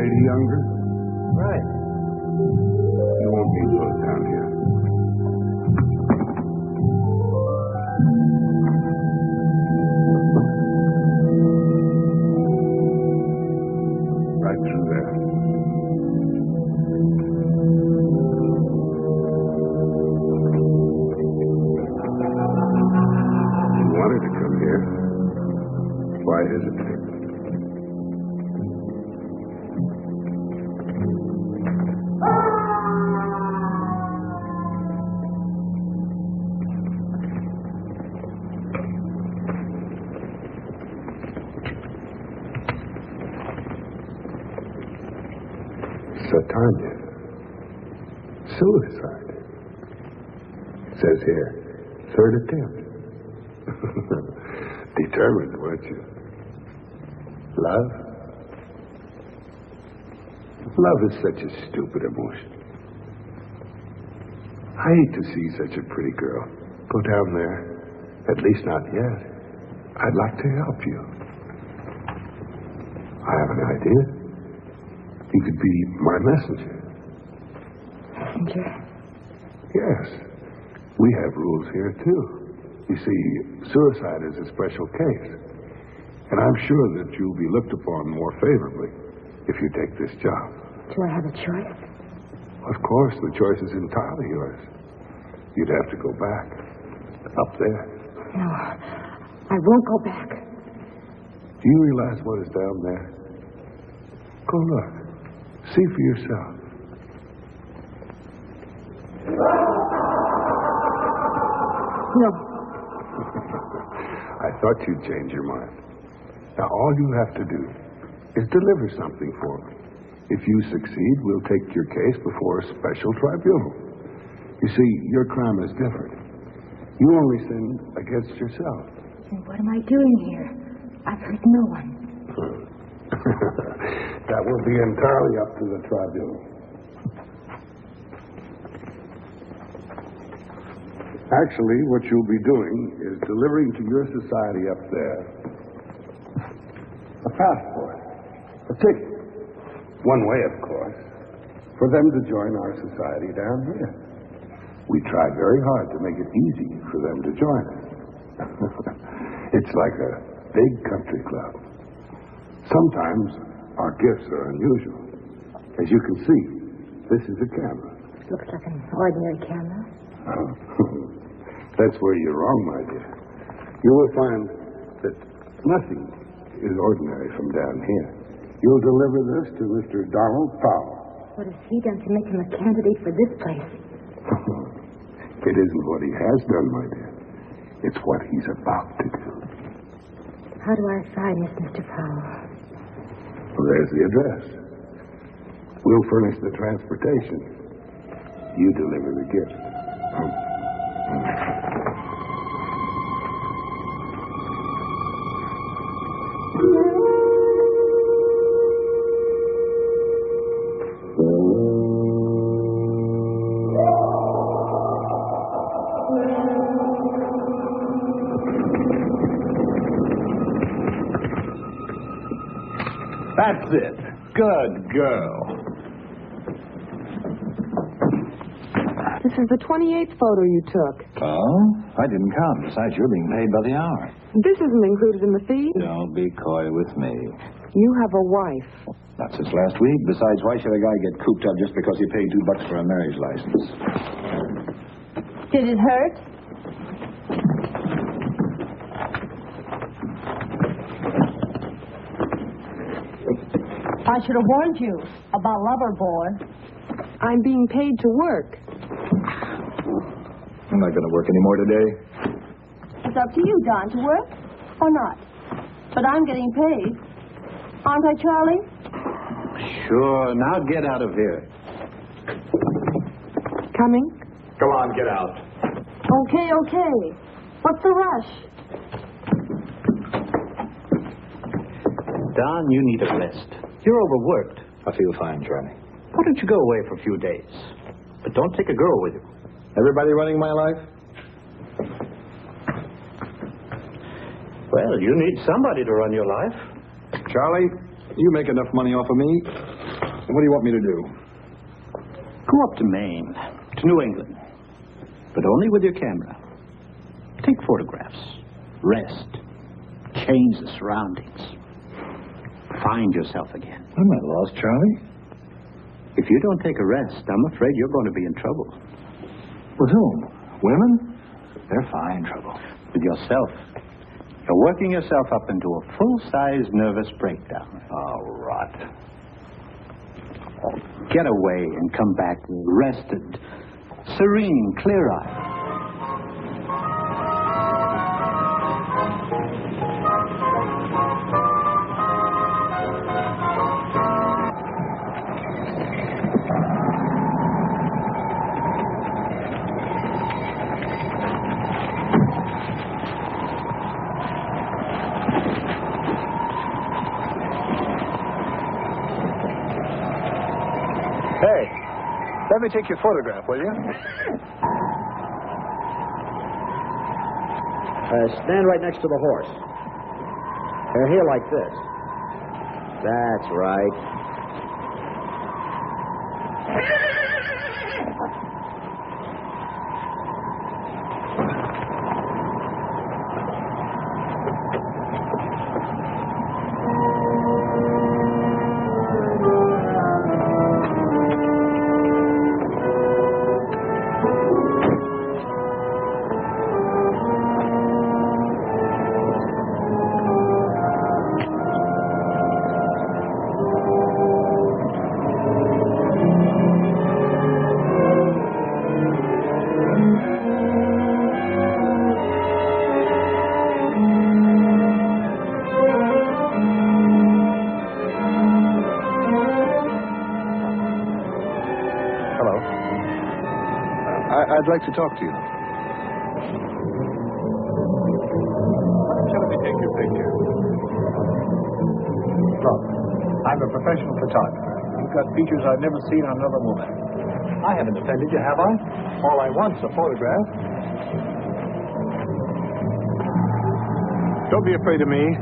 lady younger? Right. You won't need those down here. Right through there. You wanted to come here. Why hesitate? Satanya. Suicide. It says here, third attempt. Determined, weren't you? Love? Love is such a stupid emotion. I hate to see such a pretty girl go down there. At least not yet. I'd like to help you. I have an idea. You could be my messenger. Messenger? Yes. We have rules here, too. You see, suicide is a special case. And I'm sure that you'll be looked upon more favorably if you take this job. Do I have a choice? Of course, the choice is entirely yours. You'd have to go back. Up there. No, I won't go back. Do you realize what is down there? Go look. See for yourself. No. I thought you'd change your mind. Now, all you have to do is deliver something for me. If you succeed, we'll take your case before a special tribunal. You see, your crime is different. You only sinned against yourself. Then what am I doing here? I've hurt no one. That will be entirely up to the tribunal. Actually, what you'll be doing is delivering to your society up there a passport, a ticket. One way, of course, for them to join our society down here. We try very hard to make it easy for them to join us. It's like a big country club. Sometimes our gifts are unusual. As you can see, this is a camera. Looks like an ordinary camera. That's where you're wrong, my dear. You will find that nothing is ordinary from down here. You'll deliver this to Mr. Donald Powell. What has he done to make him a candidate for this place? It isn't what he has done, my dear. It's what he's about to do. How do I sign this, Mr. Powell? Well, there's the address. We'll furnish the transportation. You deliver the gift. That's it. Good girl. This is the 28th photo you took. Oh? I didn't count. Besides, you're being paid by the hour. This isn't included in the fee. Don't be coy with me. You have a wife. Not since last week. Besides, why should a guy get cooped up just because he paid $2 for a marriage license? Did it hurt? I should have warned you about Lover Boy. I'm being paid to work. I'm not going to work anymore today. It's up to you, Don, to work or not. But I'm getting paid. Aren't I, Charlie? Sure. Now get out of here. Coming? Come on, get out. Okay. What's the rush? Don, you need a rest. You're overworked. I feel fine, Charlie. Why don't you go away for a few days? But don't take a girl with you. Everybody running my life? Well, you need somebody to run your life. Charlie, You make enough money off of me. What do you want me to do? Go up to Maine, to New England. But only with your camera. Take photographs. Rest. Change the surroundings. Find yourself again. I'm not lost, Charlie. If you don't take a rest, I'm afraid you're going to be in trouble. With whom? Women? They're fine trouble. With yourself. You're working yourself up into a full-size nervous breakdown. Oh, rot. Get away and come back rested, serene, clear-eyed. Hey, let me take your photograph, will you? Stand right next to the horse. Here like this. That's right. I'd like to talk to you. Let me take your picture. Look, I'm a professional photographer. You've got features I've never seen on another woman. I haven't offended you, have I? All I want's a photograph. Don't be afraid of me.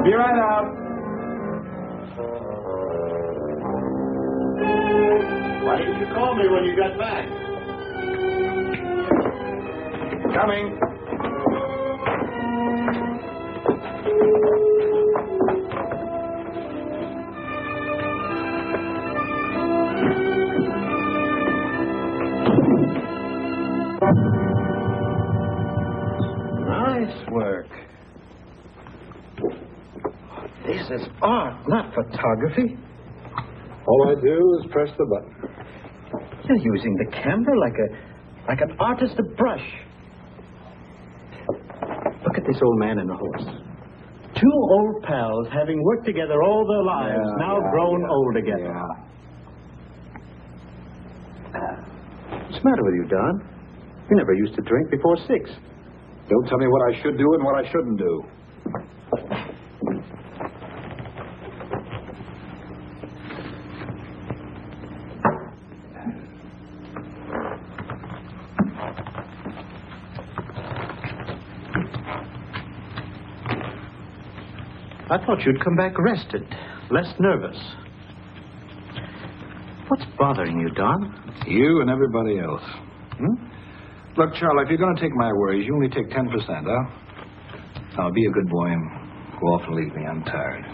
Be right out. Why didn't you call me when you got back? Coming. Nice work. This is art, not photography. All I do is press the button. You're using the camera like an artist a brush. Look at this old man and the horse. Two old pals having worked together all their lives, grown old together. What's the matter with you, Don? You never used to drink before 6. Don't tell me what I should do and what I shouldn't do. I thought you'd come back rested, less nervous. What's bothering you, Don? You and everybody else. Look, Charlie, if you're going to take my worries, you only take 10%, huh? Now, be a good boy and go off and leave me. I'm tired.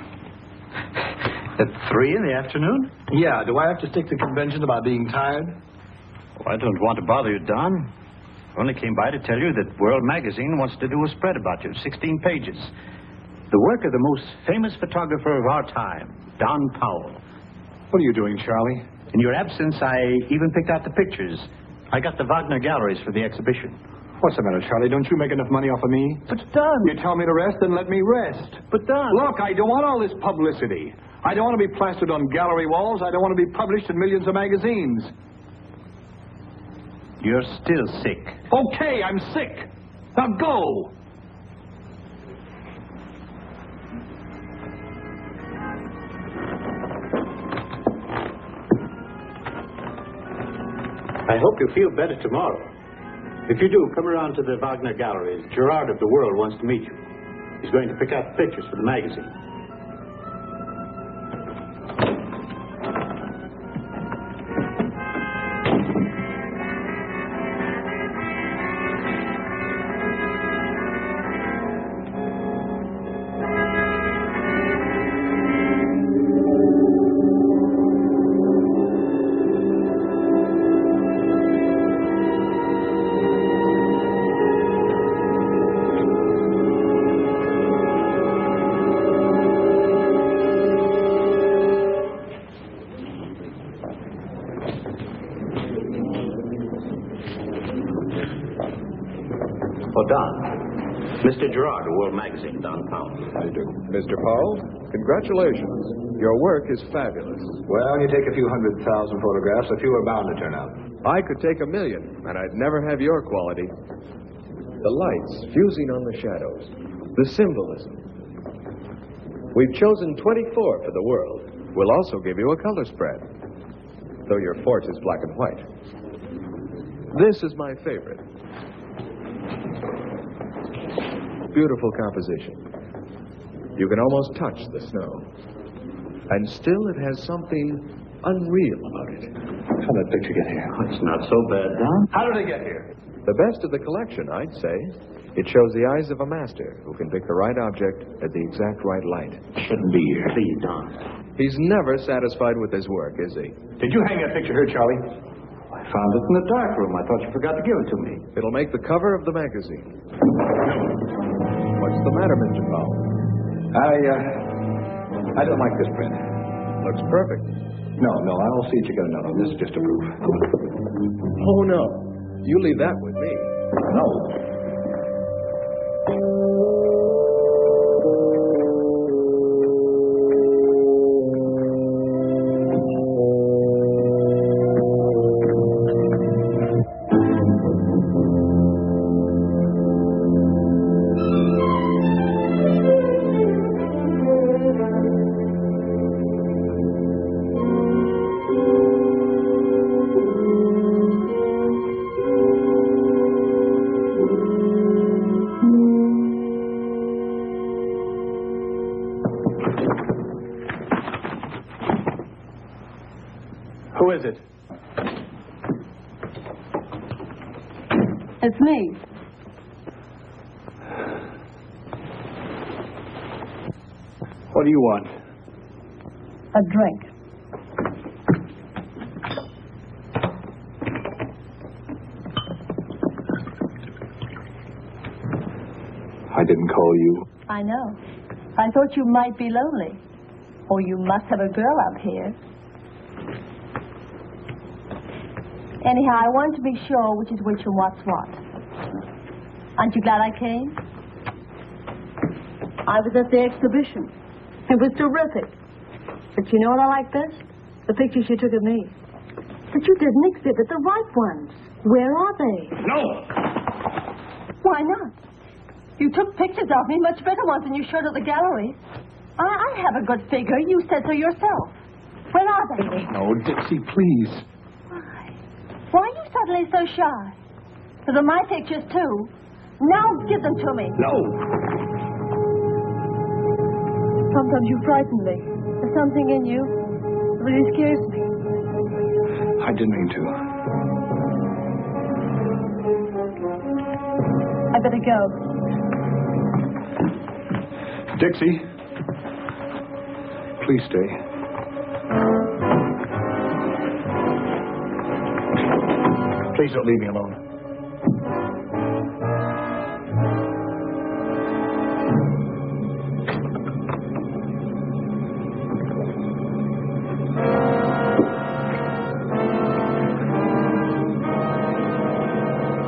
At 3 in the afternoon? Yeah, do I have to stick to convention about being tired? Oh, I don't want to bother you, Don. I only came by to tell you that World Magazine wants to do a spread about you, 16 pages. The work of the most famous photographer of our time, Don Powell. What are you doing, Charlie? In your absence, I even picked out the pictures. I got the Wagner galleries for the exhibition. What's the matter, Charlie? Don't you make enough money off of me? But, Don... You tell me to rest, then let me rest. But, Don... Look, I don't want all this publicity. I don't want to be plastered on gallery walls. I don't want to be published in millions of magazines. You're still sick. Okay, I'm sick. Now go. I hope you feel better tomorrow. If you do, come around to the Wagner galleries. Gerard of the World wants to meet you. He's going to pick out pictures for the magazine. Oh, Don. Mr. Gerard of World Magazine, Don Powell. How do you do? Mr. Powell, congratulations. Your work is fabulous. Well, when you take a few 100,000 photographs, a few are bound to turn out. I could take 1,000,000, and I'd never have your quality. The lights fusing on the shadows, the symbolism. We've chosen 24 for the world. We'll also give you a color spread, though your forte is black and white. This is my favorite. Beautiful composition. You can almost touch the snow. And still it has something unreal about it. How did that picture get here? Oh, it's not so bad, Don. How did it get here? The best of the collection, I'd say. It shows the eyes of a master who can pick the right object at the exact right light. Shouldn't be here. Please, Don. He's never satisfied with his work, is he? Did you hang that picture here, Charlie? I found it in the dark room. I thought you forgot to give it to me. It'll make the cover of the magazine. What's the matter, Mr. Powell? I don't like this print. Looks perfect. No, I'll see that you get another one. This is just a proof. Oh, no. You leave that with me. No. Who is it? It's me. What do you want? A drink. I didn't call you. I know. I thought you might be lonely. Or you must have a girl up here. Anyhow, I wanted to be sure which is which and what's what. Aren't you glad I came? I was at the exhibition. It was terrific. But you know what I like best? The pictures you took of me. But you didn't exhibit the right ones. Where are they? No! Why not? You took pictures of me, much better ones than you showed at the gallery. I have a good figure. You said so yourself. Where are they? No, Dixie, please. Why are you suddenly so shy? Those are my pictures, too. Now give them to me. No! Sometimes you frighten me. There's something in you that really scares me. I didn't mean to. I better go. Dixie, please stay. Please don't leave me alone.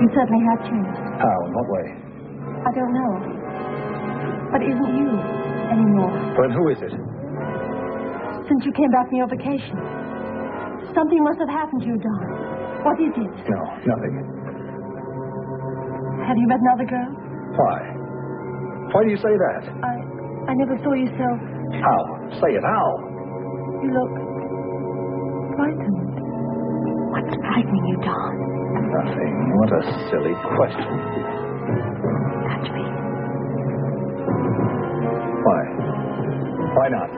You certainly have changed. How? In what way? I don't know. But it isn't you anymore. Then who is it? Since you came back from your vacation. Something must have happened to you, Don. What is it? No, nothing. Have you met another girl? Why? Why do you say that? I never saw you so... How? Say it, how? You look... frightened. What's frightening you, Don? Nothing. What a silly question. Touch me. Why? Why not?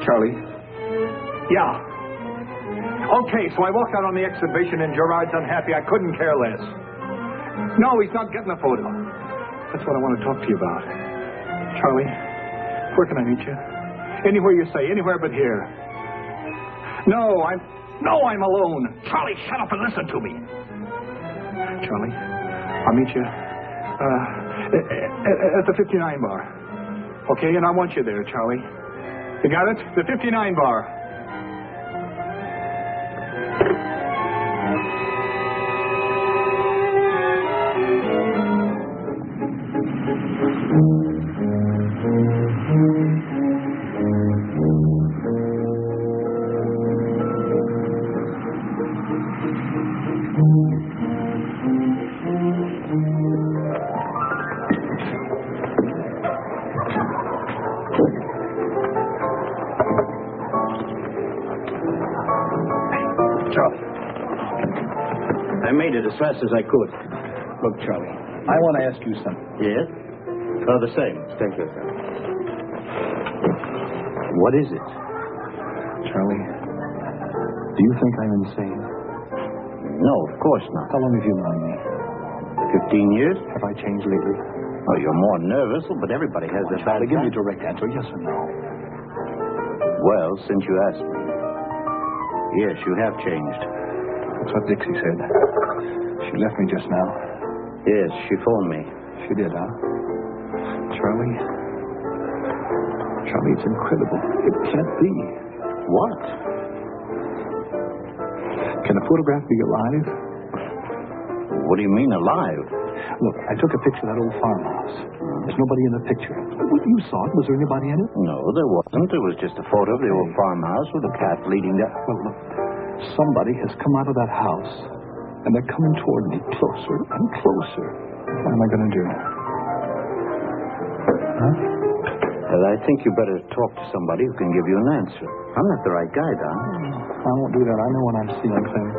Charlie? Yeah. Okay, so I walked out on the exhibition and Gerard's unhappy. I couldn't care less. No, he's not getting a photo. That's what I want to talk to you about. Charlie, where can I meet you? Anywhere you say, anywhere but here. No, I'm alone. Charlie, shut up and listen to me. Charlie, I'll meet you at the 59 bar. Okay, and I want you there, Charlie. You got it? The 59 bar. Charlie. I made it as fast as I could. Look, Charlie, I want to ask you something. Yes? Oh, the same. Thank you, sir. What is it? Charlie, do you think I'm insane? No, of course not. How long have you known me? 15 years? Have I changed lately? Oh, you're more nervous, but everybody has their bad Charlie, give me a time. direct answer, yes or no. Well, since you asked me, yes, you have changed. That's what Dixie said. She left me just now. Yes, she phoned me. She did, huh? Charlie, it's incredible. It can't be. What? Can a photograph be alive? What do you mean, alive? Look, I took a picture of that old farmhouse. There's nobody in the picture. You saw it. Was there anybody in it? No, there wasn't. It was just a photo of the old farmhouse with a path leading down. Well, look, somebody has come out of that house, and they're coming toward me closer and closer. What am I going to do? Huh? Well, I think you better talk to somebody who can give you an answer. I'm not the right guy, Don. I won't do that. I know when I'm seeing things.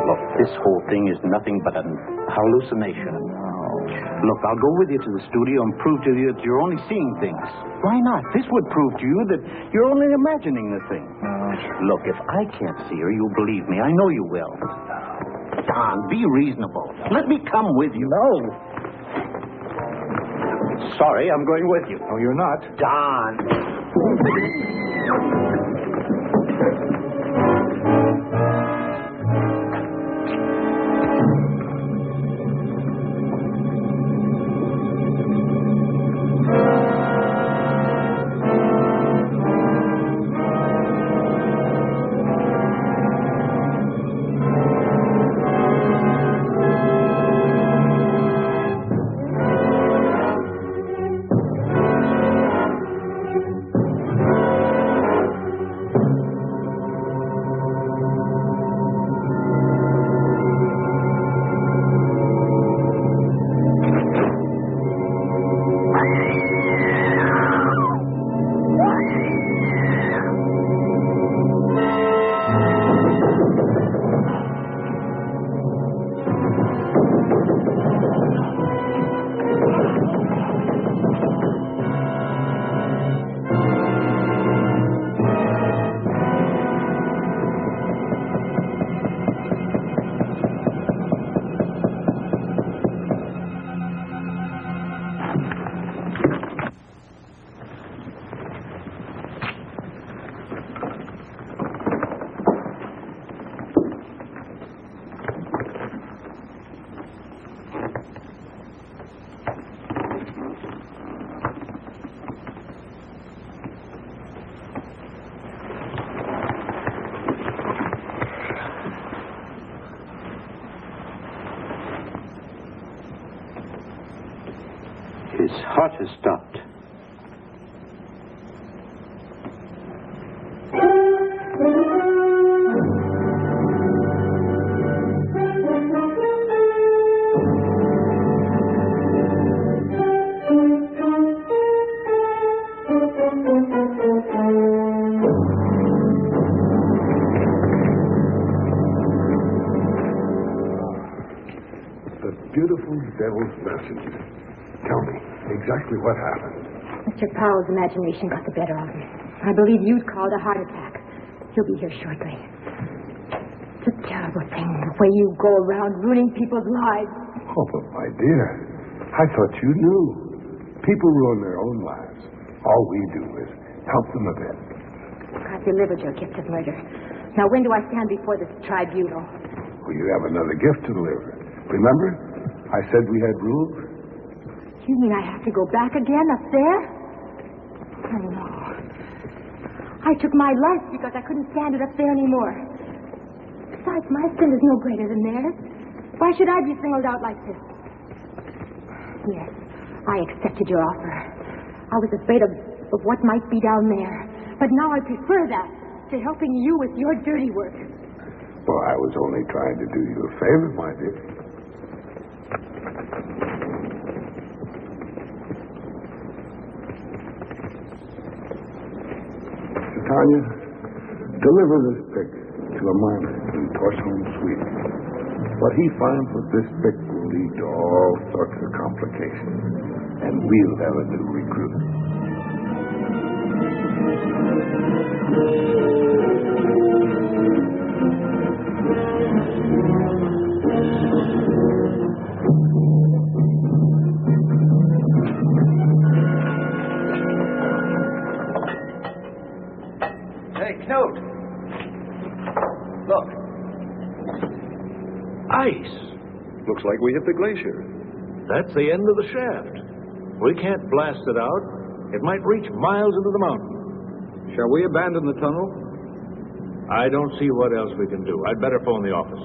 Look, this whole thing is nothing but a hallucination. Look, I'll go with you to the studio and prove to you that you're only seeing things. Why not? This would prove to you that you're only imagining the thing. Look, if I can't see her, you'll believe me. I know you will. Don, be reasonable. Let me come with you. No. Sorry, I'm going with you. Oh, you're not. Don. His heart has stopped. The beautiful devil's messenger. Tell me exactly what happened. Mr. Powell's imagination got the better of him. I believe you'd called a heart attack. He'll be here shortly. It's a terrible thing, the way you go around ruining people's lives. Oh, but my dear, I thought you knew. People ruin their own lives. All we do is help them a bit. I've delivered your gift of murder. Now, when do I stand before this tribunal? Well, you have another gift to deliver. Remember? I said we had rules. You mean I have to go back again up there? Oh, no. I took my life because I couldn't stand it up there anymore. Besides, my sin is no greater than theirs. Why should I be singled out like this? Yes, I accepted your offer. I was afraid of what might be down there. But now I prefer that to helping you with your dirty work. Well, I was only trying to do you a favor, my dear. Tanya, deliver this pick to a miner in Torsholm, Sweden. What he finds with this pick will lead to all sorts of complications, and we'll have a new recruit. Hey, Knut. Look. Ice. Looks like we hit the glacier. That's the end of the shaft. We can't blast it out. It might reach miles into the mountain. Shall we abandon the tunnel? I don't see what else we can do. I'd better phone the office.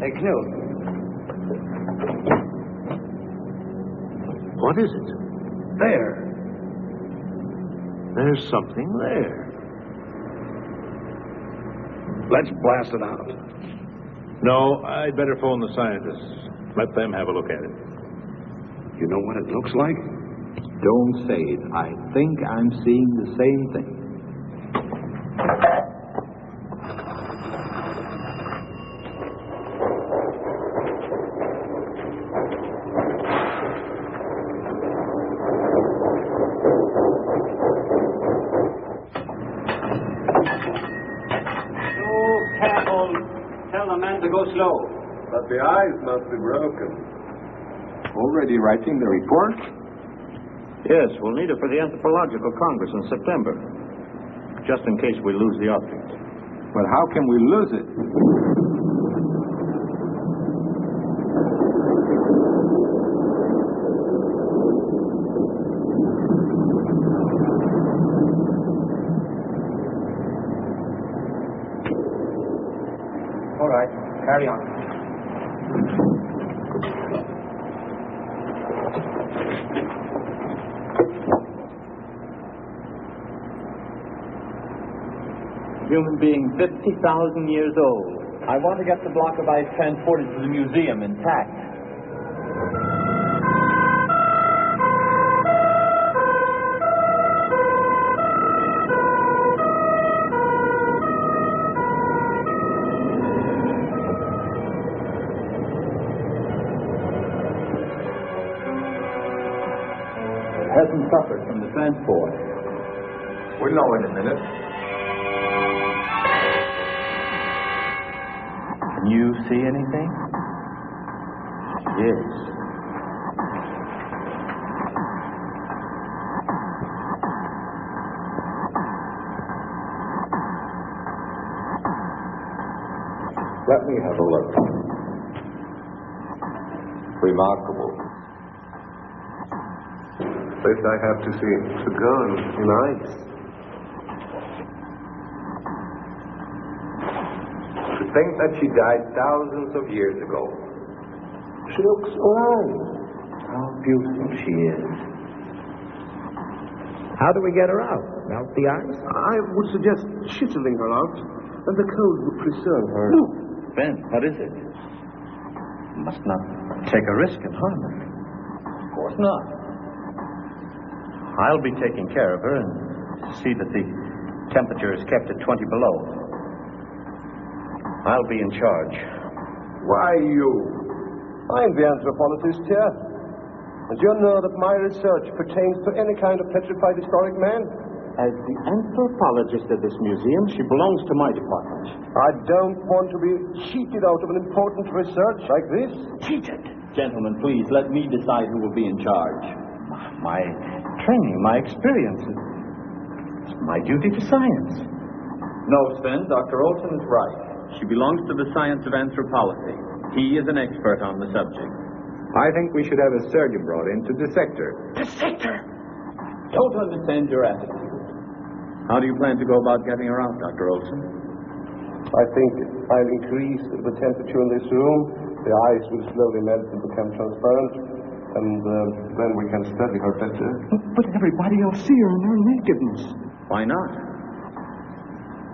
Hey, Knut. What is it? There. There's something there. Let's blast it out. No, I'd better phone the scientists. Let them have a look at it. You know what it looks like? Don't say it. I think I'm seeing the same thing. Slow. But the eyes must be broken. Already writing the report? Yes, we'll need it for the Anthropological Congress in September. Just in case we lose the object. Well, how can we lose it? All right. Carry on. Human being 50,000 years old. I want to get the block of ice transported to the museum intact. Hasn't suffered from the transport. We'll know in a minute. Can you see anything? Yes. Let me have a look. Remarkable. First I have to see it's a gun in ice. To think that she died thousands of years ago. She looks alive. How beautiful she is. How do we get her out? Melt the ice? I would suggest chiseling her out, and the cold would preserve her. No. Ben, what is it? Must not take a risk and harm her. Of course not. I'll be taking care of her and see that the temperature is kept at 20 below. I'll be in charge. Why you? I'm the anthropologist here. And you know that my research pertains to any kind of petrified historic man. As the anthropologist of this museum, she belongs to my department. I don't want to be cheated out of an important research like this. Cheated? Gentlemen, please, let me decide who will be in charge. My training, my experience. It's my duty to science. No, Sven, Dr. Olson is right. She belongs to the science of anthropology. He is an expert on the subject. I think we should have a surgeon brought in to dissect her. Dissect her? Don't understand your attitude. How do you plan to go about getting her out, Dr. Olson? I think I'll increase the temperature in this room. The ice will slowly melt and become transparent. And then we can study her better. But everybody will see her in her nakedness. Why not?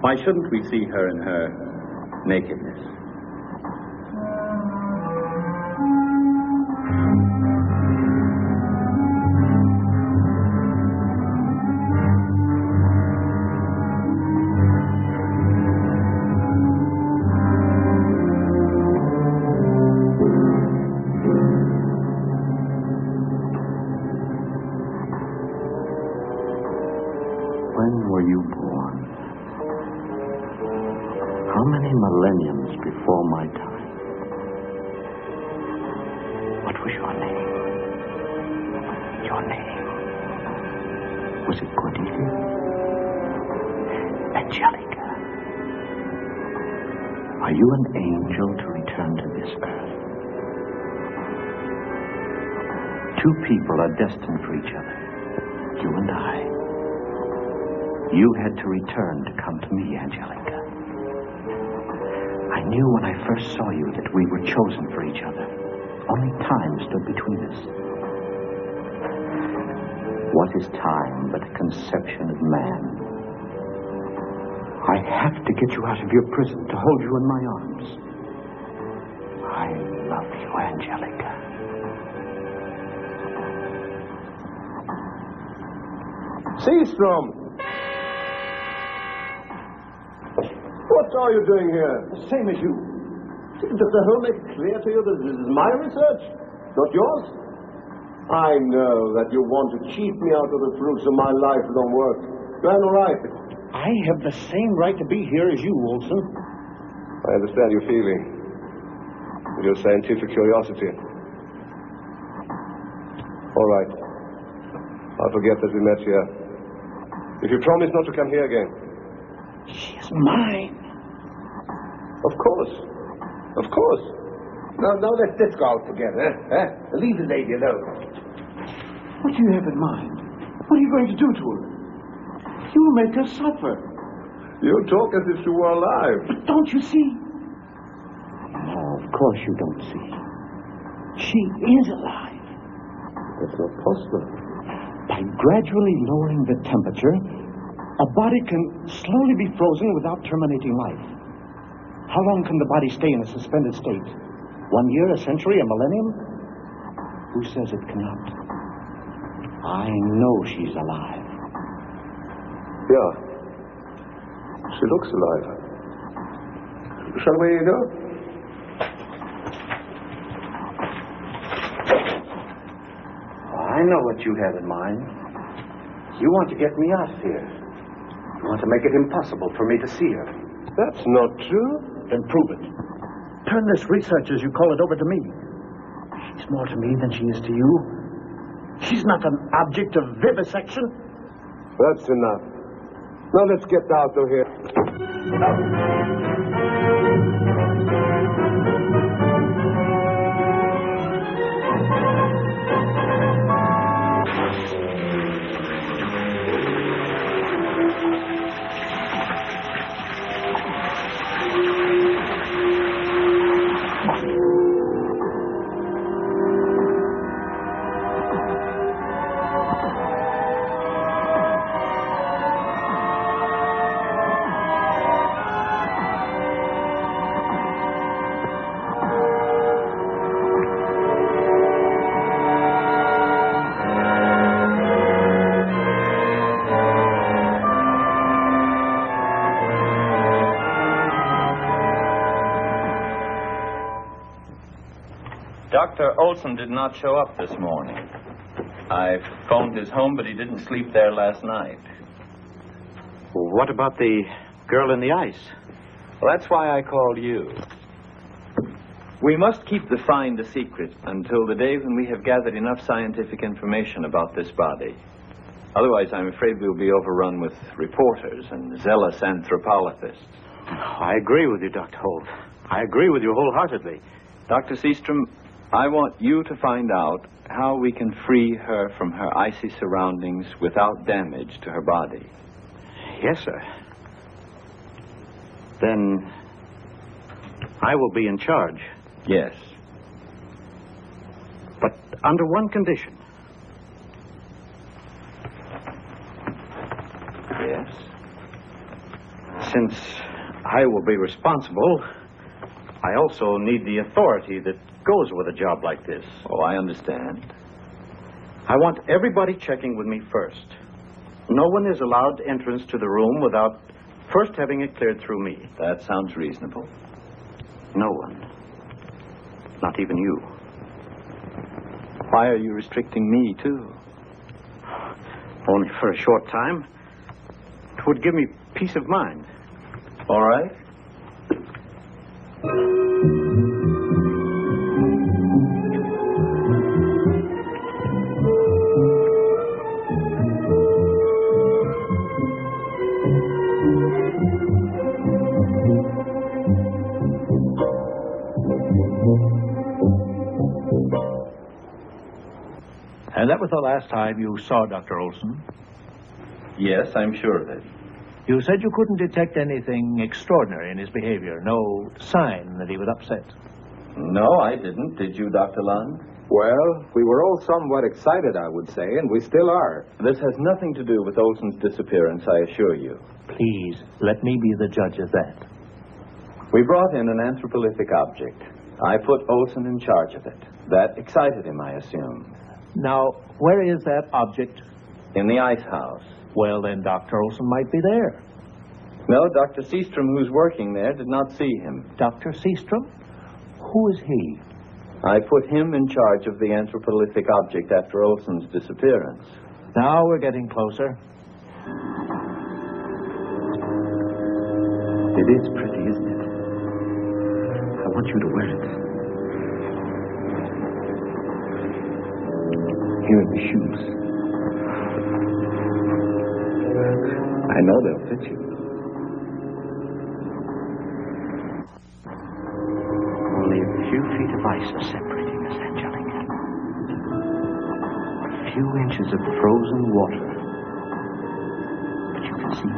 Why shouldn't we see her in her nakedness? When were you born? How many millenniums before my time? What was your name? Your name? Was it Cordelia? Angelica? Are you an angel to return to this earth? Two people are destined for each other. You and I. You had to return to come to me, Angelica. I knew when I first saw you that we were chosen for each other. Only time stood between us. What is time but a conception of man? I have to get you out of your prison to hold you in my arms. I love you, Angelica. Seastrom! What are you doing here? The same as you. Does the whole make it clear to you that this is my research, not yours? I know that you want to cheat me out of the fruits of my lifelong work. You have no right. I have the same right to be here as you, Olson. I understand your feeling. Your scientific curiosity. All right. I'll forget that we met here. If you promise not to come here again. She's mine. Of course. Of course. Now let's go out together. Leave the lady alone. What do you have in mind? What are you going to do to her? You will make her suffer. You talk as if she were alive. But don't you see? No, of course you don't see. She is alive. That's not possible. By gradually lowering the temperature, a body can slowly be frozen without terminating life. How long can the body stay in a suspended state? 1 year, a century, a millennium? Who says it cannot? I know she's alive. Yeah. She looks alive. Shall we go? I know what you have in mind. You want to get me out of here. You want to make it impossible for me to see her. That's not true. Then prove it. Turn this research, as you call it, over to me. She's more to me than she is to you. She's not an object of vivisection. That's enough. Now let's get out of here. Dr. Olson did not show up this morning. I phoned his home, but he didn't sleep there last night. Well, what about the girl in the ice? Well, that's why I called you. We must keep the find a secret until the day when we have gathered enough scientific information about this body. Otherwise, I'm afraid we'll be overrun with reporters and zealous anthropologists. I agree with you, Dr. Holt. I agree with you wholeheartedly. Dr. Seastrom, I want you to find out how we can free her from her icy surroundings without damage to her body. Yes, sir. Then I will be in charge. Yes. But under one condition. Yes? Since I will be responsible, I also need the authority that goes with a job like this. Oh, I understand. I want everybody checking with me first. No one is allowed entrance to the room without first having it cleared through me. That sounds reasonable. No one. Not even you. Why are you restricting me, too? Only for a short time. It would give me peace of mind. All right. And that was the last time you saw Dr. Olson? Yes, I'm sure of it. You said you couldn't detect anything extraordinary in his behavior, no sign that he was upset. No, I didn't. Did you, Dr. Lund? Well, we were all somewhat excited, I would say, and we still are. This has nothing to do with Olson's disappearance, I assure you. Please, let me be the judge of that. We brought in an anthropolithic object. I put Olson in charge of it. That excited him, I assume. Now, where is that object? In the ice house. Well, then Dr. Olson might be there. No, Dr. Seastrom, who's working there, did not see him. Dr. Seastrom? Who is he? I put him in charge of the anthropolithic object after Olson's disappearance. Now we're getting closer. It is pretty, isn't it? I want you to wear it. Here are the shoes. I know they'll fit you. Only a few feet of ice are separating us, Angelica. A few inches of frozen water. But you can see me.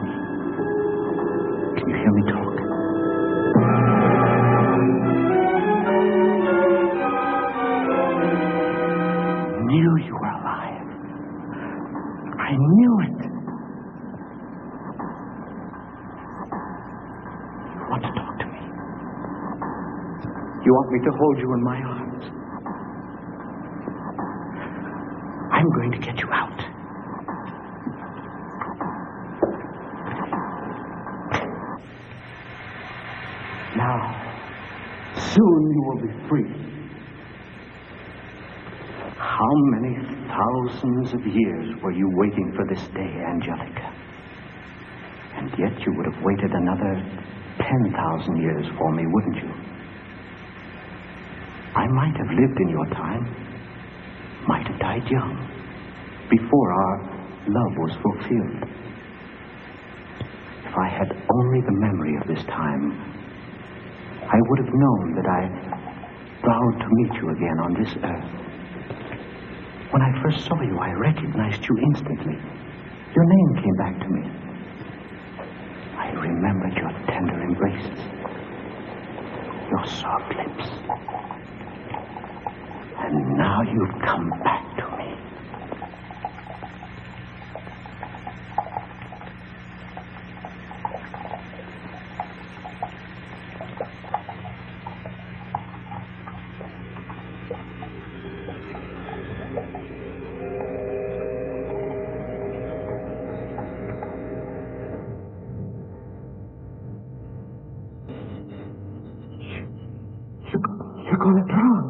Can you hear me talk? I knew you were alive. I knew it. You want to talk to me? You want me to hold you in my arms? I'm going to get you out. Now, soon you will be free. How many thousands of years were you waiting for this day, Angelica? And yet you would have waited another 10,000 years for me, wouldn't you? I might have lived in your time, might have died young, before our love was fulfilled. If I had only the memory of this time, I would have known that I vowed to meet you again on this earth. When I first saw you, I recognized you instantly. Your name came back to me. I remembered your tender embraces, your soft lips. And now you've come back to me. You're gonna drown.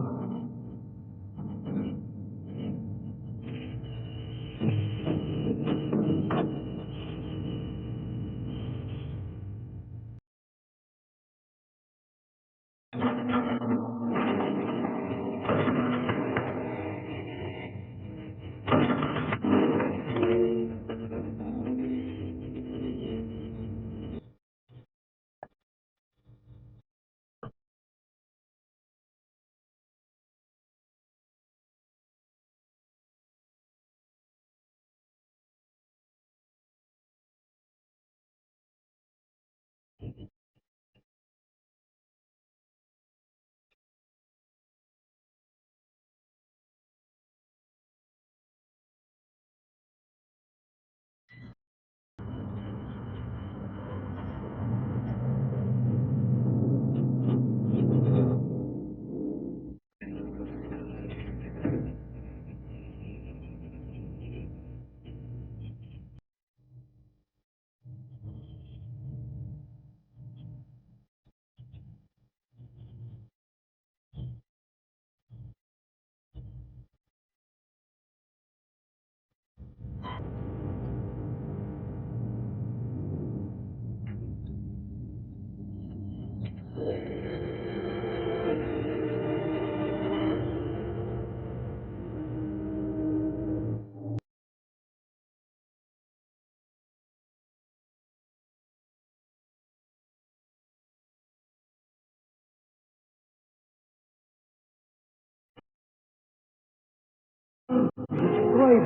Right.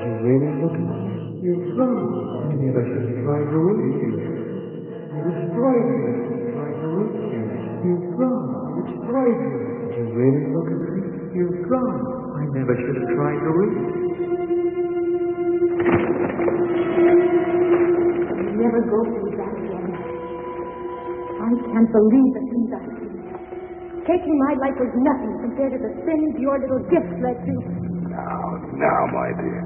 You really look at me. You're wrong. And yet I shouldn't try to release you. You're driving me. Trying to release you. You're wrong. It's driving me. You really look at me. You're wrong. I never should have tried to read. I'll never go through that again. I can't believe the things I've seen. Taking my life was nothing compared to the sins your little gifts led to. Now, my dear.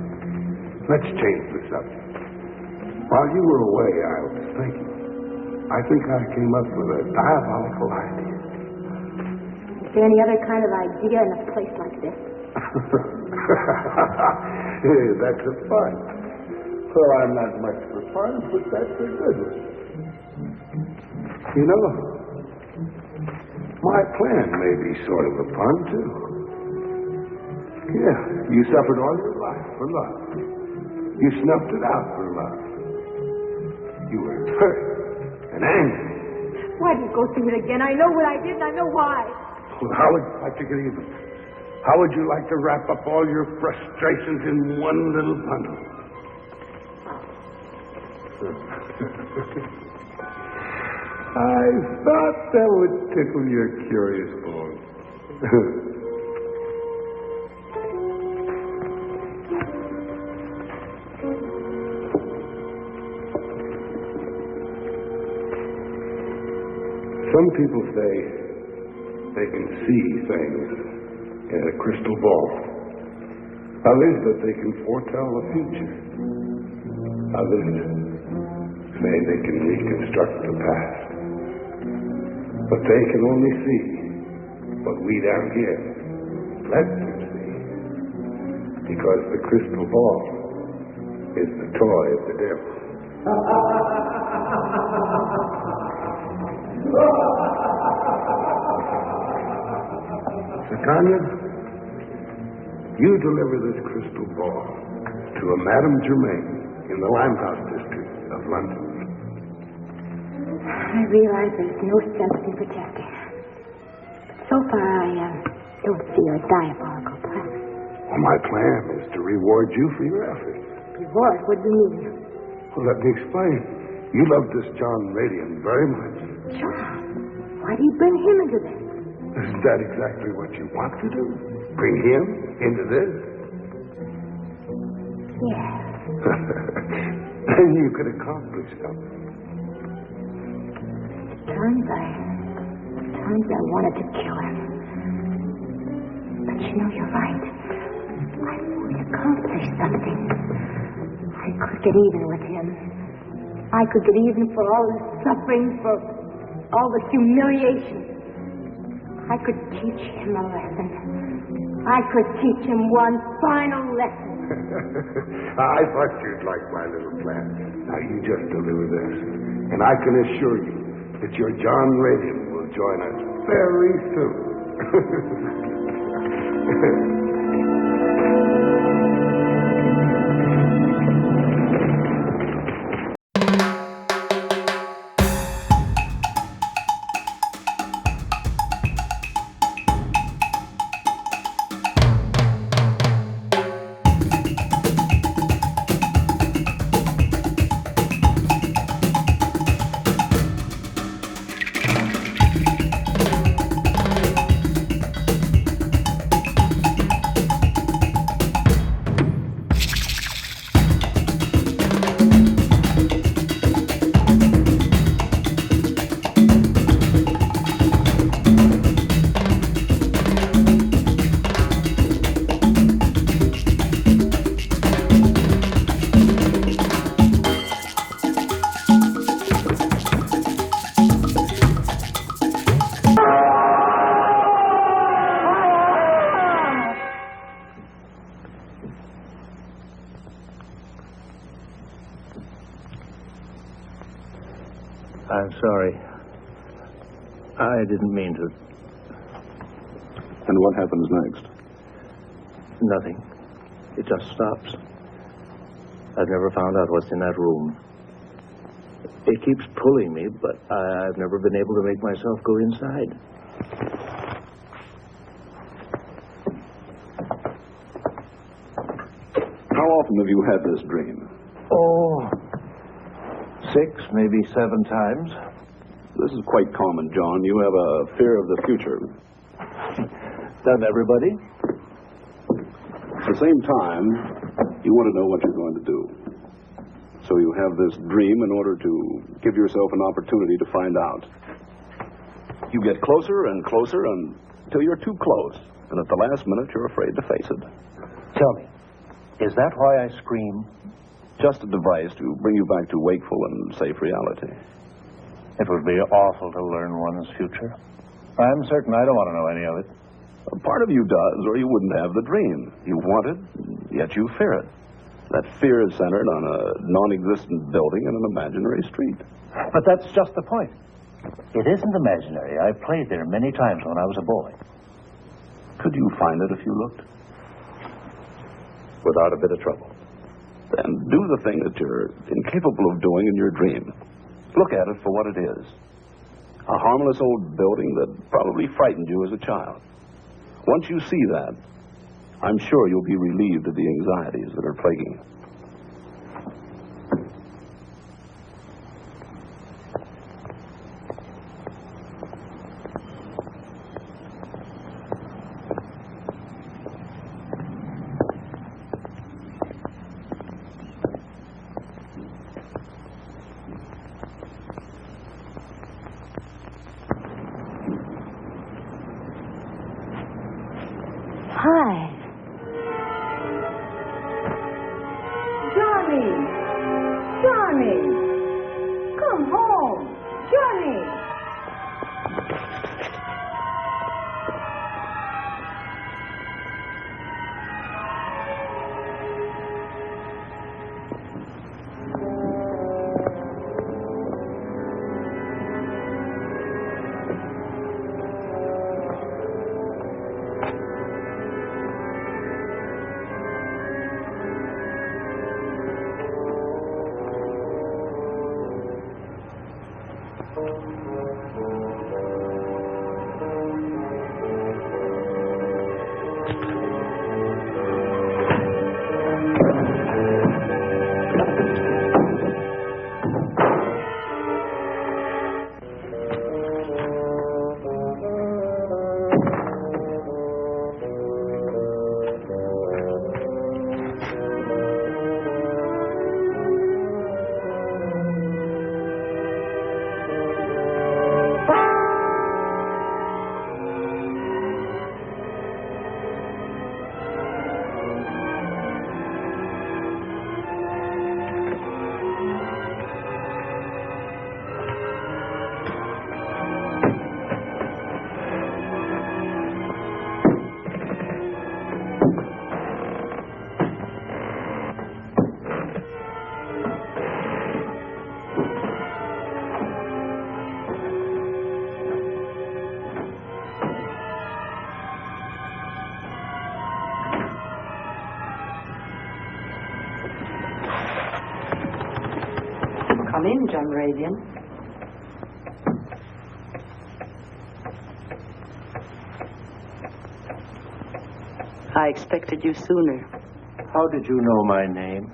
Let's change the subject. While you were away, I was thinking. I think I came up with a diabolical idea. Is there any other kind of idea in a place like this? That's a fun. Well, I'm not much for fun, but that's a good one. You know, my plan may be sort of a pun, too. Yeah, you suffered all your life for love. You snuffed it out for love. You were hurt and angry. Why do you go through it again? I know what I did and I know why. Well, how would you like to get even? How would you like to wrap up all your frustrations in one little bundle? I thought that would tickle your curious bone. Some people say they can see things in a crystal ball. Others that they can foretell the future. Others say they can reconstruct the past. But they can only see what we down here let them see. Because the crystal ball is the toy of the devil. Tanya, you deliver this crystal ball to a Madame Germain in the Limehouse district of London. I realize there's no sense in protesting. But so far, I don't see your diabolical plan. Well, my plan is to reward you for your efforts. Reward? What do you mean? Well, let me explain. You love this John Radian very much. John? Why do you bring him into this? Isn't that exactly what you want to do? Bring him into this? Yes. Then you could accomplish something. Times I wanted to kill him. But you know, you're right. I would accomplish something. I could get even with him. I could get even for all the suffering, for all the humiliation. I could teach him a lesson. I could teach him one final lesson. I thought you'd like my little plan. Now, you just deliver this. And I can assure you that your John Radian will join us very soon. I'm sorry. I didn't mean to. And what happens next? Nothing. It just stops. I've never found out what's in that room. It keeps pulling me, but I've never been able to make myself go inside. How often have you had this dream? Oh, 6, maybe 7 times. This is quite common, John. You have a fear of the future. Doesn't everybody? At the same time, you want to know what you're going to do. So you have this dream in order to give yourself an opportunity to find out. You get closer and closer until you're too close. And at the last minute, you're afraid to face it. Tell me, is that why I scream? Just a device to bring you back to wakeful and safe reality. It would be awful to learn one's future. I'm certain I don't want to know any of it. A part of you does, or you wouldn't have the dream. You want it, yet you fear it. That fear is centered on a non-existent building and an imaginary street. But that's just the point. It isn't imaginary. I played there many times when I was a boy. Could you find it if you looked? Without a bit of trouble. Then do the thing that you're incapable of doing in your dream. Look at it for what it is. A harmless old building that probably frightened you as a child. Once you see that, I'm sure you'll be relieved of the anxieties that are plaguing you. Hi. Johnny! Come home! Johnny! Come in, John Ravian. I expected you sooner. How did you know my name?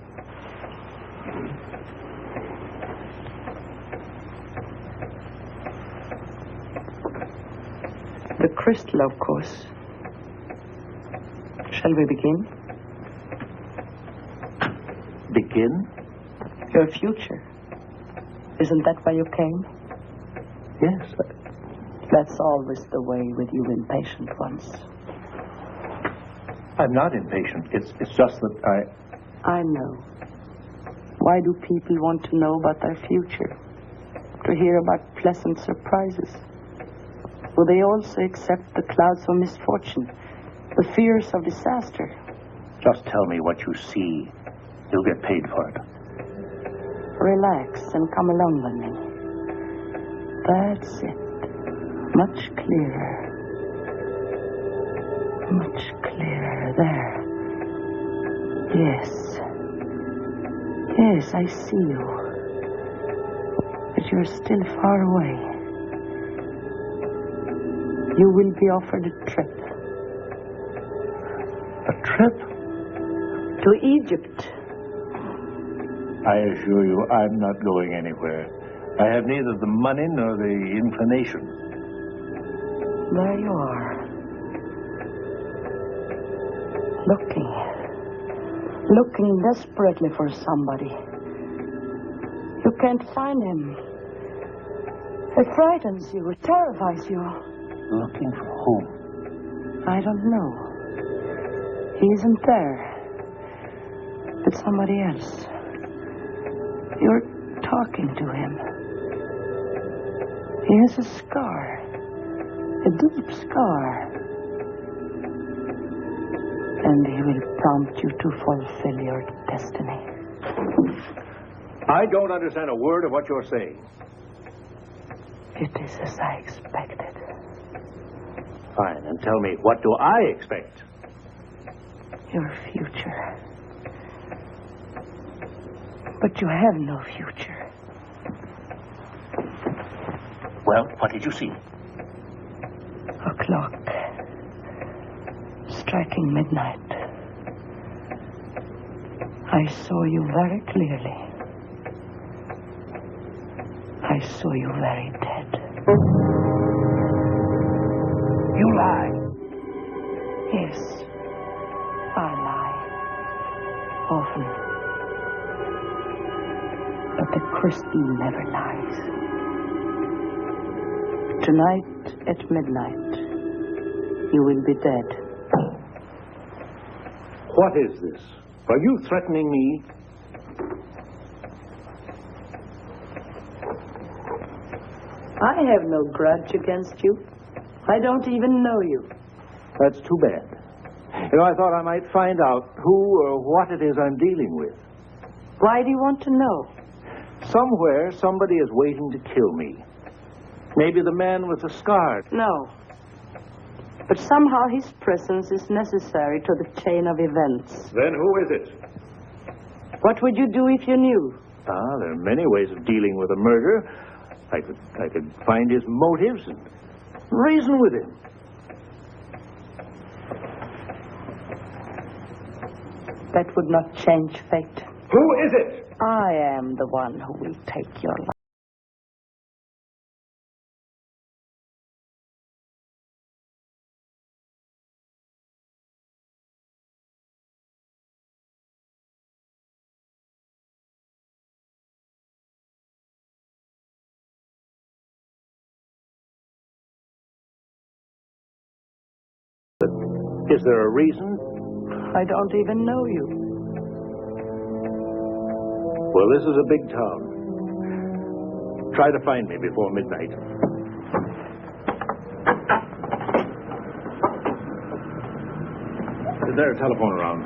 The crystal, of course. Shall we begin? Begin? Your future. Isn't that why you came? Yes. That's always the way with you impatient ones. I'm not impatient. It's just that I know. Why do people want to know about their future? To hear about pleasant surprises? Will they also accept the clouds of misfortune, the fears of disaster? Just tell me what you see. You'll get paid for it. Relax and come along with me. That's it. Much clearer. Much clearer. There. Yes. Yes, I see you. But you're still far away. You will be offered a trip. A trip? To Egypt. I assure you, I'm not going anywhere. I have neither the money nor the inclination. There you are. Looking. looking desperately for somebody. You can't find him. It frightens you, it terrifies you. Looking for whom? I don't know. He isn't there. But somebody else. You're talking to him. He has a scar. A deep scar. And he will prompt you to fulfill your destiny. I don't understand a word of what you're saying. It is as I expected. Fine, and tell me, what do I expect? Your future. But you have no future. Well, what did you see? A clock. Striking midnight. I saw you very clearly. I saw you very dead. You lie. Yes, I lie. Often. But the Christian never lies. Tonight at midnight, you will be dead. What is this? Are you threatening me? I have no grudge against you. I don't even know you. That's too bad. You know, I thought I might find out who or what it is I'm dealing with. Why do you want to know? Somewhere, somebody is waiting to kill me. Maybe the man with the scar. No. But somehow his presence is necessary to the chain of events. Then who is it? What would you do if you knew? There are many ways of dealing with a murder. I could find his motives and reason with him. That would not change fate. Who is it? I am the one who will take your life. Is there a reason? I don't even know you. Well, this is a big town. Try to find me before midnight. Is there a telephone around?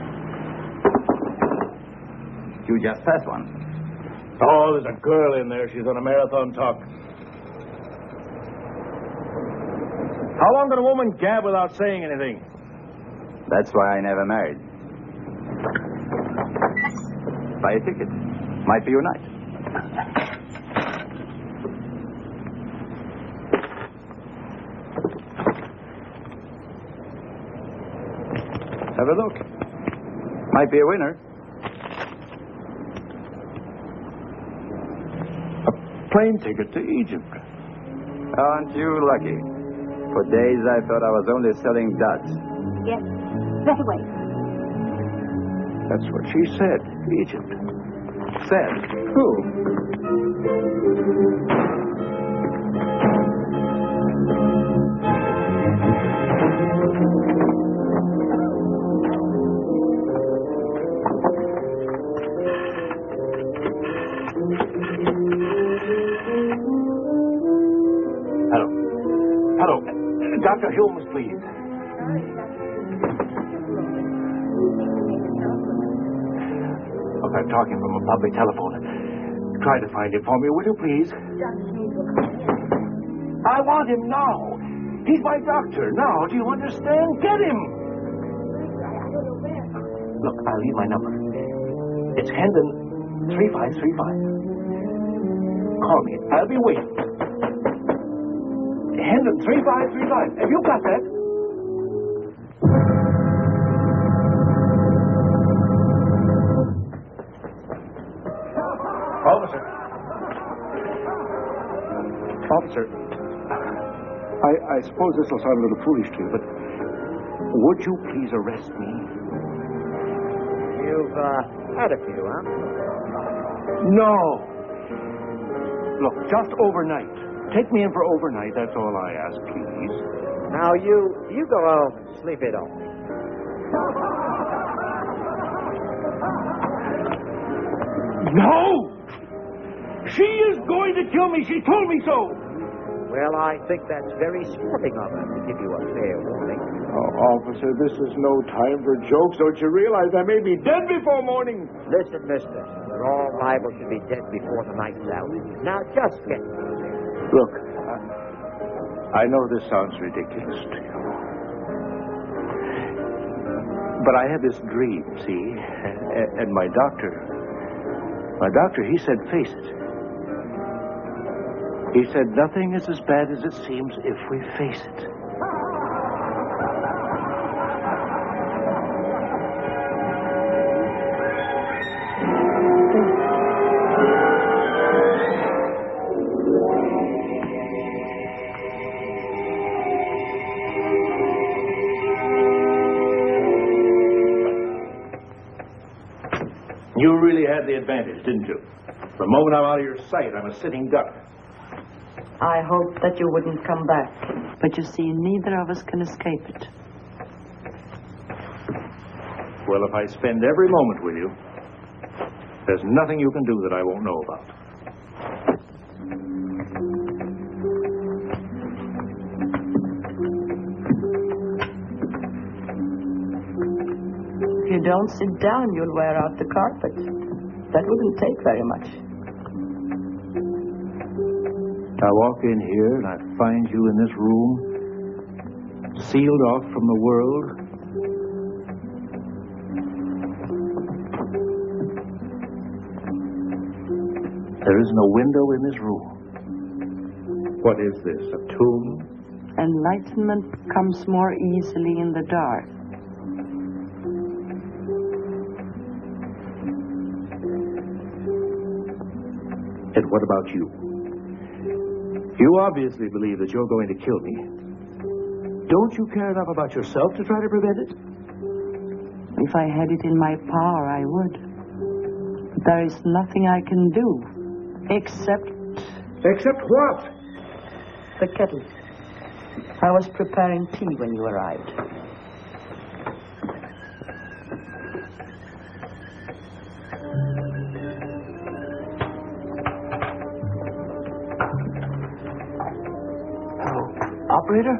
You just passed one. Oh, there's a girl in there. She's on a marathon talk. How long can a woman gab without saying anything? That's why I never married. Buy a ticket. Might be your night. Have a look. Might be a winner. A plane ticket to Egypt. Aren't you lucky? For days I thought I was only selling duds. Yes, that way. That's what she said. Egypt. Said. Who? Hello. Dr. Holmes, please. Look, I'm talking from a public telephone. Try to find him for me, will you, please? I want him now. He's my doctor now. Do you understand? Get him. Look, I'll leave my number. It's Hendon 3535. Call me. I'll be waiting. Hendon 3535. Have you got that? Officer, I suppose this will sound a little foolish to you, but would you please arrest me? you've had a few, huh? No. Look, just overnight. Take me in for overnight, that's all I ask, please. Now, you go home and sleep it off. No! She is going to kill me. She told me so. Well, I think that's very sporting of her to give you a fair warning. Oh, officer, this is no time for jokes. Don't you realize I may be dead before morning? Listen, mister. We're all liable to be dead before the night's out. Now, just get me there. Look, I know this sounds ridiculous to you. But I had this dream, see? And my doctor, he said, face it. He said, nothing is as bad as it seems if we face it. You really had the advantage, didn't you? The moment I'm out of your sight, I'm a sitting duck. I hoped that you wouldn't come back. But you see, neither of us can escape it. Well, if I spend every moment with you, there's nothing you can do that I won't know about. If you don't sit down, you'll wear out the carpet. That wouldn't take very much. I walk in here and I find you in this room, sealed off from the world. There isn't a window in this room. What is this, a tomb? Enlightenment comes more easily in the dark. And what about you? You obviously believe that you're going to kill me. Don't you care enough about yourself to try to prevent it? If I had it in my power, I would. But there is nothing I can do, except... Except what? The kettle. I was preparing tea when you arrived. Operator,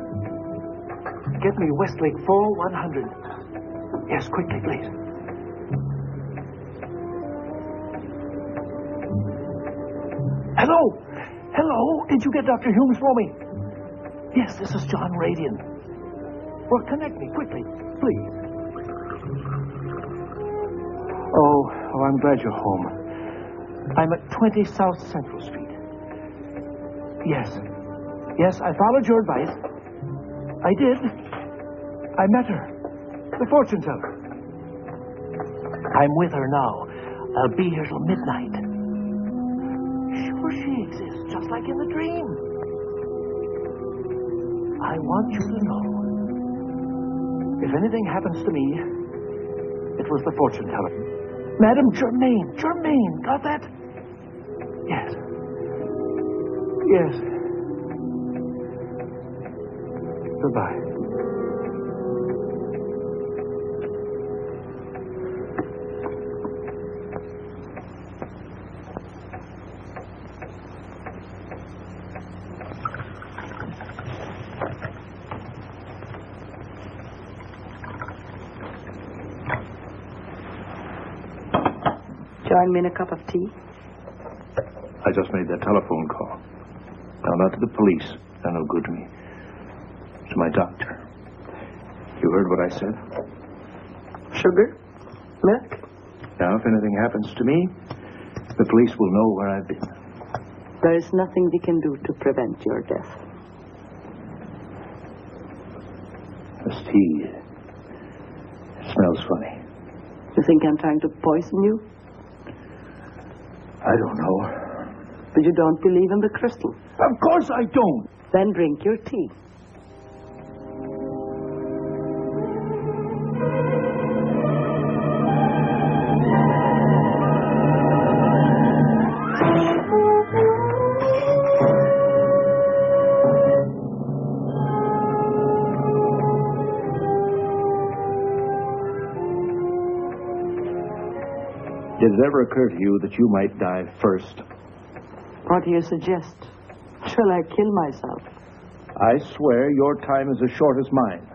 get me Westlake 4100. Yes, quickly, please. Hello? Hello? Did you get Dr. Humes for me? Yes, this is John Radian. Well, connect me quickly, please. Oh, I'm glad you're home. I'm at 20 South Central Street. Yes, I followed your advice. I did. I met her. The fortune teller. I'm with her now. I'll be here till midnight. Sure, she exists, just like in the dream. I want you to know, if anything happens to me, it was the fortune teller. Madame Germaine, got that? Yes. Goodbye. Join me in a cup of tea? I just made that telephone call. Now, not to the police. They're no good to me. To my doctor. You heard what I said? Sugar? Milk? Now, if anything happens to me, the police will know where I've been. There is nothing we can do to prevent your death. This tea smells funny. You think I'm trying to poison you? I don't know. But you don't believe in the crystal? Of course I don't. Then drink your tea. Did it ever occur to you that you might die first? What do you suggest? Shall I kill myself? I swear your time is as short as mine.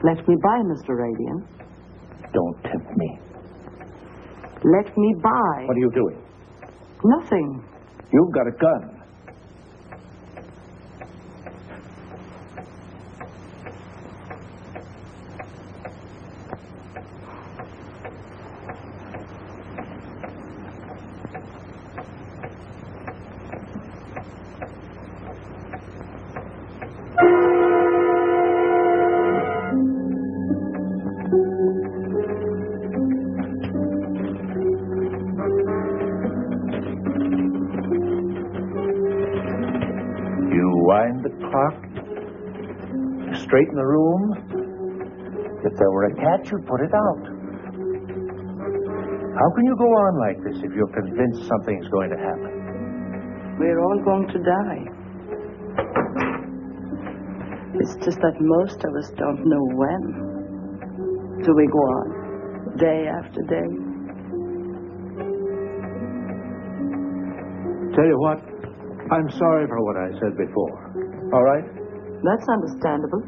Let me by, Mr. Radian. Don't tempt me. Let me by. What are you doing? Nothing. You've got a gun. Wind the clock, straighten the room. If there were a catch, you'd put it out. How can you go on like this if you're convinced something's going to happen? We're all going to die. It's just that most of us don't know when. So we go on, day after day. Tell you what, I'm sorry for what I said before. All right? That's understandable.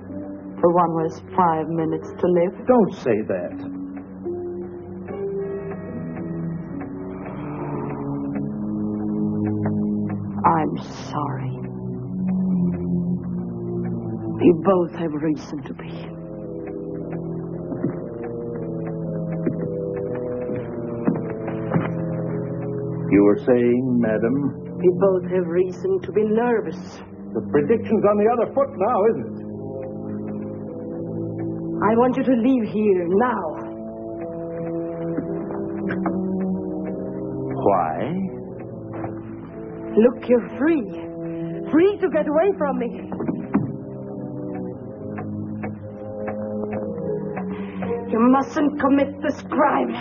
For one who has 5 minutes to live. Don't say that. I'm sorry. We both have reason to be. You were saying, madam? We both have reason to be nervous. The prediction's on the other foot now, isn't it? I want you to leave here now. Why? Look, you're free. Free to get away from me. You mustn't commit this crime.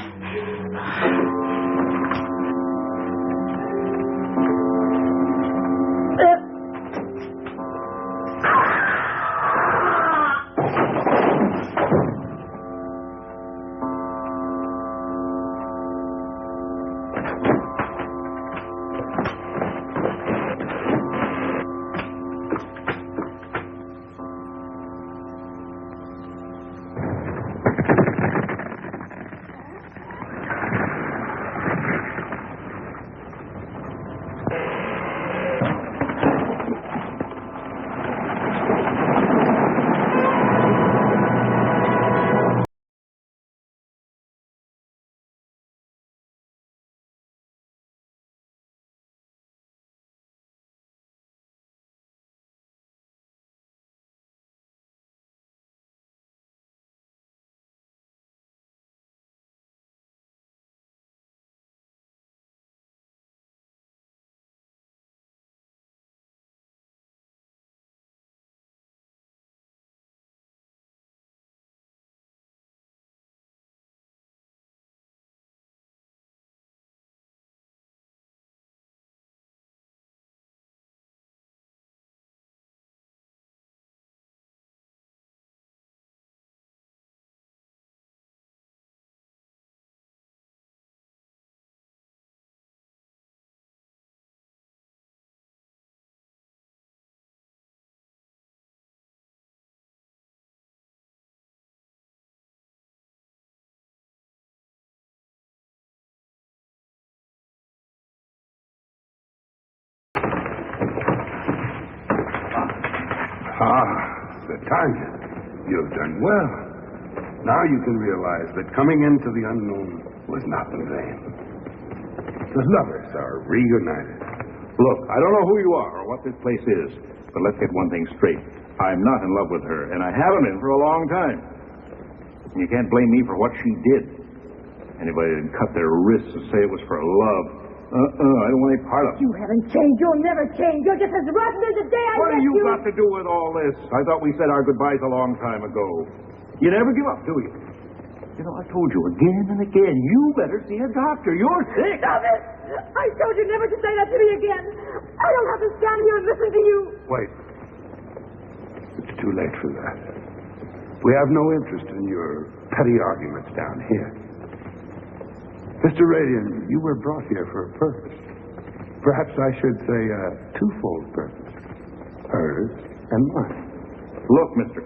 Tanya, you've done well. Now you can realize that coming into the unknown was not in vain. The lovers are reunited. Look, I don't know who you are or what this place is, but let's get one thing straight. I'm not in love with her, and I haven't been for a long time. You can't blame me for what she did. Anybody that cut their wrists and say it was for love. I don't want any part of it. You haven't changed. You'll never change. You're just as rotten as the day I What met have you got to do with all this? I thought we said our goodbyes a long time ago. You never give up, do you? You know, I've told you again and again, you better see a doctor. You're sick. Stop it! I told you never to say that to me again. I don't have to stand here and listen to you. Wait. It's too late for that. We have no interest in your petty arguments down here. Mr. Radian, you were brought here for a purpose. Perhaps I should say a twofold purpose. Hers and mine. Look, mister,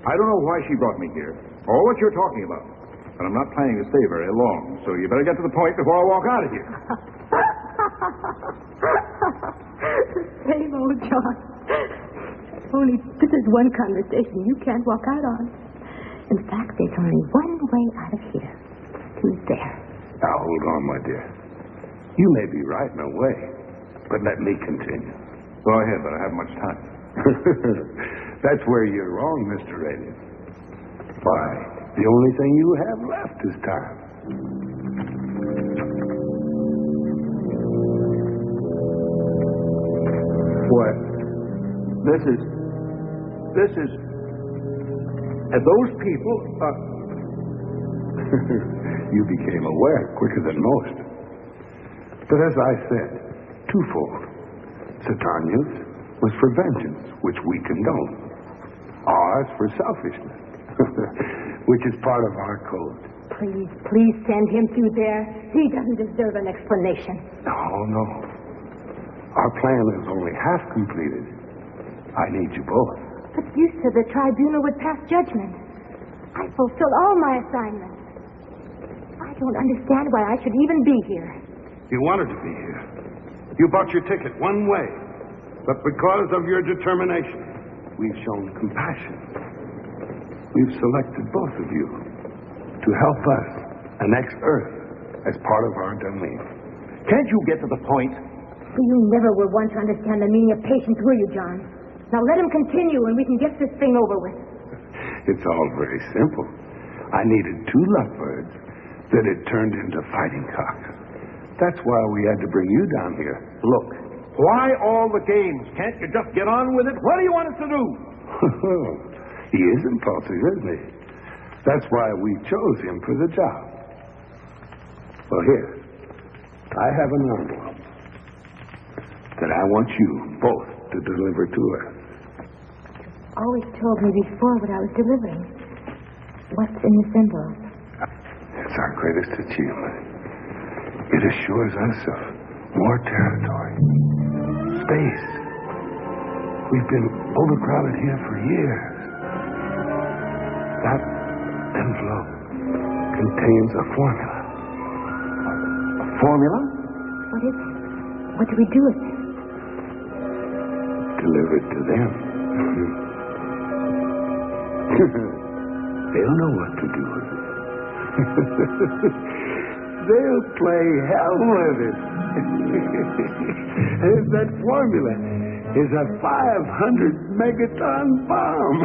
I don't know why she brought me here, or what you're talking about, but I'm not planning to stay very long, so you better get to the point before I walk out of here. Same old John. Only this is one conversation you can't walk out on. In fact, there's only one way out of here. Who's there? Now, hold on, my dear. You may be right in a way, but let me continue. Go ahead, but I haven't much time. That's where you're wrong, Mr. Radian. Why, the only thing you have left is time. What? This is... And those people... You became aware quicker than most. But as I said, twofold. Satania's was for vengeance, which we condone. Ours for selfishness, which is part of our code. Please send him through there. He doesn't deserve an explanation. No. Our plan is only half completed. I need you both. But you said the tribunal would pass judgment. I fulfill all my assignments. I don't understand why I should even be here. You wanted to be here. You bought your ticket one way. But because of your determination, we've shown compassion. We've selected both of you to help us annex Earth as part of our domain. Can't you get to the point? You never were one to understand the meaning of patience, were you, John? Now let him continue and we can get this thing over with. It's all very simple. I needed 2 lovebirds that had turned into fighting cocks. That's why we had to bring you down here. Look, why all the games? Can't you just get on with it? What do you want us to do? He is impulsive, isn't he? That's why we chose him for the job. Well, here, I have an envelope that I want you both to deliver to us. Always told me before what I was delivering. What's in this envelope? It's our greatest achievement. It assures us of more territory. Space. We've been overcrowded here for years. That envelope contains a formula. A formula? What is it? What do we do with it? Deliver it to them. They'll know what to do with it. They'll play hell with it. That formula is a 500 megaton bomb.